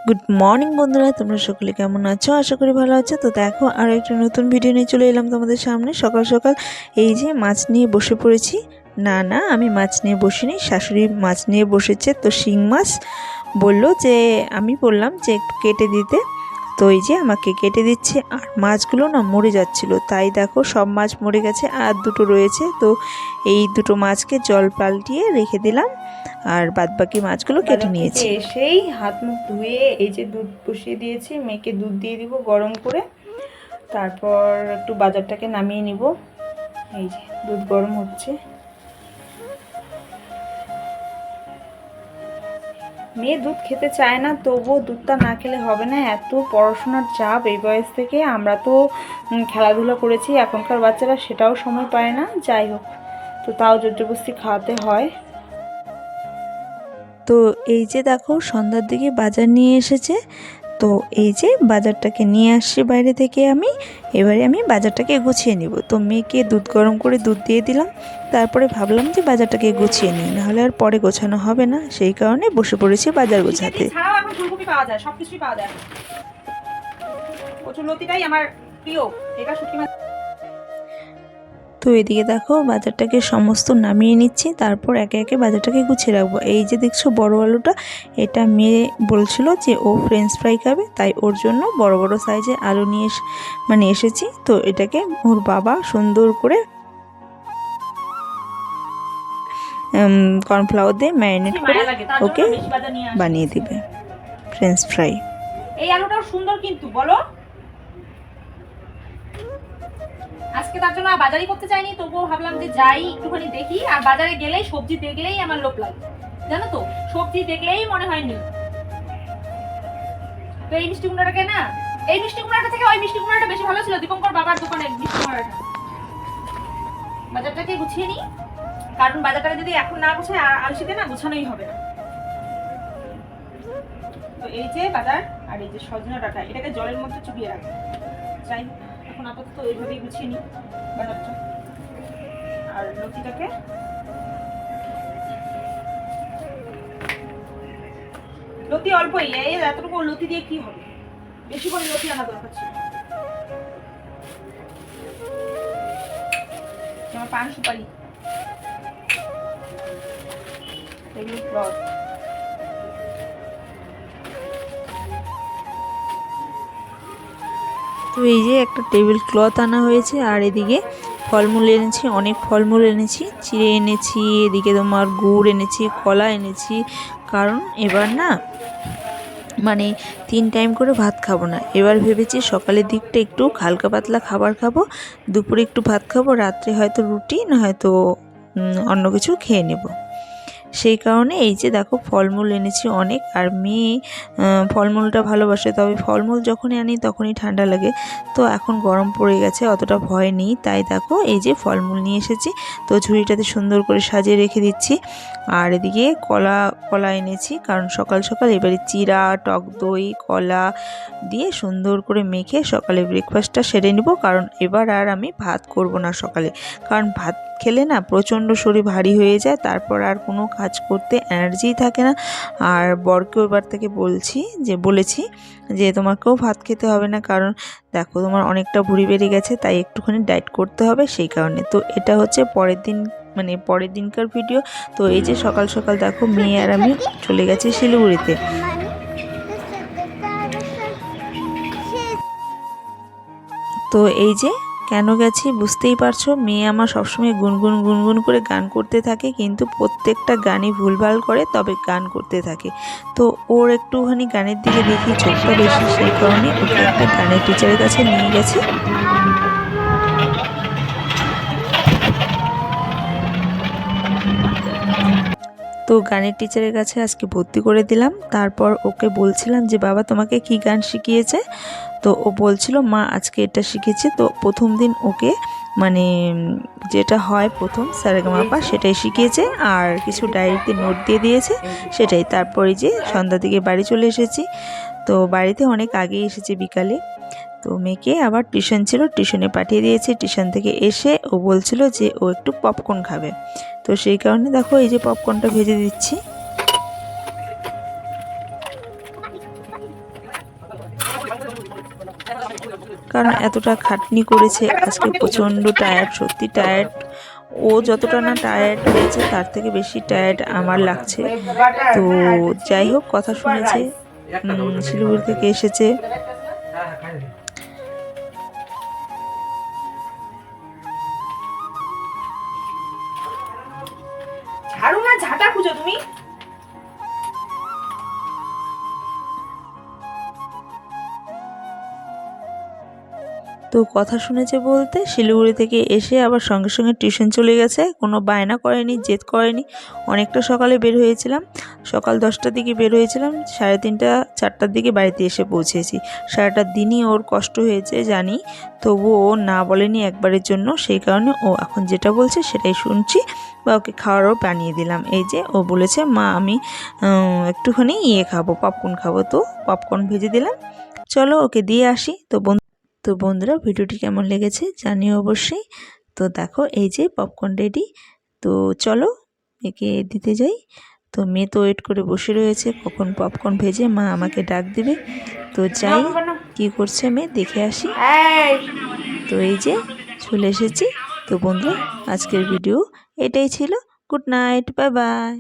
Good morning বন্ধুরা, তোমরা সকলে কেমন আছো? আশা করি ভালো আছো। তো দেখো আরও একটা নতুন ভিডিও নিয়ে চলে এলাম তোমাদের সামনে। সকাল সকাল এই যে মাছ নিয়ে বসে পড়েছি। না আমি মাছ নিয়ে বসিনি, শাশুড়ি মাছ নিয়ে বসেছে। তো শিং মাছ বললো যে, আমি বললাম যে একটু কেটে দিতে। তো এই যে আমাকে কেটে দিচ্ছে, আর মাছগুলো না মরে যাচ্ছিল। তাই দেখো সব মাছ মরে গেছে, আর দুটো রয়েছে। তো এই দুটো মাছকে জল পাল্টিয়ে রেখে দিলাম, আর বাদবাকি মাছগুলো কেটে নিয়েছি। এসেই হাত মুখ ধুয়ে এই যে দুধ বসিয়ে দিয়েছি, মেয়েকে দুধ দিয়ে দিব গরম করে। তারপর একটু বাজারটাকে নামিয়ে নিব। এই যে দুধ গরম হচ্ছে। মেয়ে দুধ খেতে চায় না, তবুও দুধটা না খেলে হবে না। এত পড়াশোনার চাপ এই বয়স থেকে। আমরা তো খেলাধুলা করেছি, এখনকার বাচ্চারা সেটাও সময় পায় না। যাই হোক, তো তাও জবরদস্তি খাওয়াতে হয়। তো এই যে দেখো সন্ধ্যার দিকে বাজার নিয়ে এসেছে। তো এই যে বাজারটাকে নিয়ে আসছি বাইরে থেকে আমি। এবারে আমি বাজারটাকে গুছিয়ে নিব। তো মেয়েকে দুধ গরম করে দুধ দিয়ে দিলাম। তারপরে ভাবলাম যে বাজারটাকে গুছিয়ে নিই, নাহলে আর পরে গোছানো হবে না। সেই কারণে বসে পড়েছি বাজার গোছাতে। এখন ফুলকপি পাওয়া যায়, সবকিছুই পাওয়া যায়। কচুরলতিটাই আমার প্রিয়। এটা শুটকি মাছ। তো এদিকে দেখো বাজারটাকে সমস্ত নামিয়ে নিচ্ছি, তারপর একে একে বাজারটাকে গুছিয়ে রাখবো। এই যে দেখছো বড় আলুটা, এটা মেয়ে বলছিল যে ও ফ্রেঞ্চ ফ্রাই খাবে, তাই ওর জন্য বড় বড় সাইজের আলু নিয়ে এসেছি। তো এটাকে ওর বাবা সুন্দর করে কর্নফ্লাওয়ার দিয়ে ম্যারিনেট করে ওকে বানিয়ে দিবে ফ্রেঞ্চ ফ্রাই। এই আলুটাও সুন্দর কিন্তু, বলো। আজকে তার জন্য বাজারই করতে চাইনি, তবুও ভাবলাম যে যাই একটুখানি দেখি। আর বাজারে গেলেই সবজি দেখলেই আমার লোভ লাগে, জানো তো। সবজি দেখলেই মনে হয় নি। তো এই মিষ্টি কুমড়াটাকে না, এই মিষ্টি কুমড়াটা থেকে ওই মিষ্টি কুমড়াটা বেশি ভালো ছিল দীপঙ্কর বাবার দোকানে মিষ্টি কুমড়াটা। বাজারটাকে গুছিয়ে নিই, কারণ বাজারটাকে যদি এখন না গুছাই আলসিতে না গুছানোই হবে না। তো এই যে বাজার, আর এই যে সজনা ডাঁটা, এটাকে জলের মধ্যে চুবিয়ে রাখবো। যাই হোক, এখন আপাতত এইভাবেই গুছিয়ে নিই বাজারটা। আর লতিটাকে লতি অল্পই, এই এতটুকু লতি দিয়ে কি হবে, বেশি করে লতি আনা দরকার ছিল। আমার পান সুপারি, এগুলো রস। তো এই যে একটা টেবিল ক্লথ আনা হয়েছে, আর এদিকে ফলমূল এনেছি, অনেক ফলমূল এনেছি, চিড়ে এনেছি, এদিকে তোমার গুড় এনেছি, কলা এনেছি। কারণ এবার না মানে 3 টাইম করে ভাত খাবো না। এবার ভেবেছি সকালের দিকটা একটু হালকা পাতলা খাবার খাবো, দুপুরে একটু ভাত খাবো, রাত্রে হয়তো রুটি না হয়তো অন্য কিছু খেয়ে নেব। সেই কারণে এই যে দেখো ফলমূল এনেছি অনেক। আর মেয়ে ফলমূলটা ভালোবাসে, তবে ফলমূল যখনই আনি তখনই ঠান্ডা লাগে। তো এখন গরম পড়ে গেছে, অতটা ভয় নেই। তাই দেখো এই যে ফলমূল নিয়ে এসেছি। তো ঝুড়িটাতে সুন্দর করে সাজিয়ে রেখে দিচ্ছি। আর এদিকে কলা এনেছি, কারণ সকাল সকাল এবারে চিড়া, টক দই, কলা দিয়ে সুন্দর করে মেখে সকালে ব্রেকফাস্টটা সেরে নেব। কারণ এবার আর আমি ভাত করব না সকালে, কারণ ভাত খেলে না প্রচণ্ড শরীর ভারী হয়ে যায়, তারপর আর কোনো কাজ করতে এনার্জিই থাকে না। আর বরকেও এবার থেকে বলেছি যে তোমাকেও ভাত খেতে হবে না, কারণ দেখো তোমার অনেকটা ভুঁড়ি বেড়ে গেছে, তাই একটুখানি ডায়েট করতে হবে। সেই কারণে তো এটা হচ্ছে পরের দিনকার ভিডিও। তো এই যে সকাল সকাল দেখো মেয়ে আর আমি চলে গেছি শিলিগুড়িতে। তো এই যে কেন গেছি বুঝতেই পারছো। মেয়ে আমার সবসময় গুনগুন করে গান করতে থাকে, কিন্তু প্রত্যেকটা গানই ভুলভাল করে, তবে গান করতে থাকে। তো ওর একটুখানি গানের দিকে দেখি চোখটা বেশি, সেই কারণে ওকে একটা গানের টিচারের কাছে নিয়ে গেছি। তো গানের টিচারের কাছে আজকে ভর্তি করে দিলাম। তারপর ওকে বলছিলাম যে বাবা তোমাকে কি গান শিখিয়েছে? তো ও বলছিল মা আজকে এটা শিখেছে। তো প্রথম দিন ওকে যেটা হয় প্রথম সারেগামাপা সেটাই শিখিয়েছে, আর কিছু ডায়েরিতে নোট দিয়ে দিয়েছে সেটাই। তারপরে যে সন্ধ্যার দিকে বাড়ি চলে এসেছি। তো বাড়িতে অনেক আগেই এসেছে বিকালে। তো মেয়েকে আবার টিউশন ছিল, টিউশনে পাঠিয়ে দিয়েছি। টিউশন থেকে এসে ও বলছিল যে ও একটু পপকর্ন খাবে। তো সেই কারণে দেখো এই যে পপকর্নটা ভেজে দিচ্ছি। কারণ এতটা খাটনি করেছে আজকে, প্রচণ্ড টায়ার্ড, সত্যি টায়ার্ড। ও যতটা না টায়ার্ড হয়েছে তার থেকে বেশি টায়ার্ড আমার লাগছে। তো যাই হোক, কথা শুনেছে, শিলিগুড়ি থেকে এসেছে। ঝাড়ু না ঝাঁটা খুঁজো তুমি। তো কথা শুনেছে বলতে শিলিগুড়ি থেকে এসে আবার সঙ্গে সঙ্গে টিউশন চলে গেছে, কোনো বায়না করেনি, জেদ করেনি। অনেকটা সকালে বের হয়েছিলাম, সকাল 10টার দিকে বের হয়েছিলাম, 3:30 4টার দিকে বাড়িতে এসে পৌঁছেছি। সারাটা দিনই ওর কষ্ট হয়েছে জানি, তবু ও না বলেনি একবারের জন্য। সেই কারণে ও এখন যেটা বলছে সেটাই শুনছি, বা ওকে খাওয়ারও বানিয়ে দিলাম। এই যে ও বলেছে মা আমি একটুখানি খাবো, পপকর্ন খাবো, তো পপকর্ন ভেজে দিলাম। চলো ওকে দিয়ে আসি। তো বন্ধুরা, ভিডিওটি কেমন লেগেছে জানিও অবশ্যই। তো দেখো এই যে পপকর্ন রেডি, তো চলো মেয়েকে দিতে যাই। তো মেয়ে তো ওয়েট করে বসে রয়েছে কখন পপকর্ন ভেজে মা আমাকে ডাক দিবে। তো যাই, কি করছে মেয়ে দেখে আসি। তো এই যে চলে এসেছি। তো বন্ধুরা, আজকের ভিডিও এটাই ছিল। Good night, bye bye.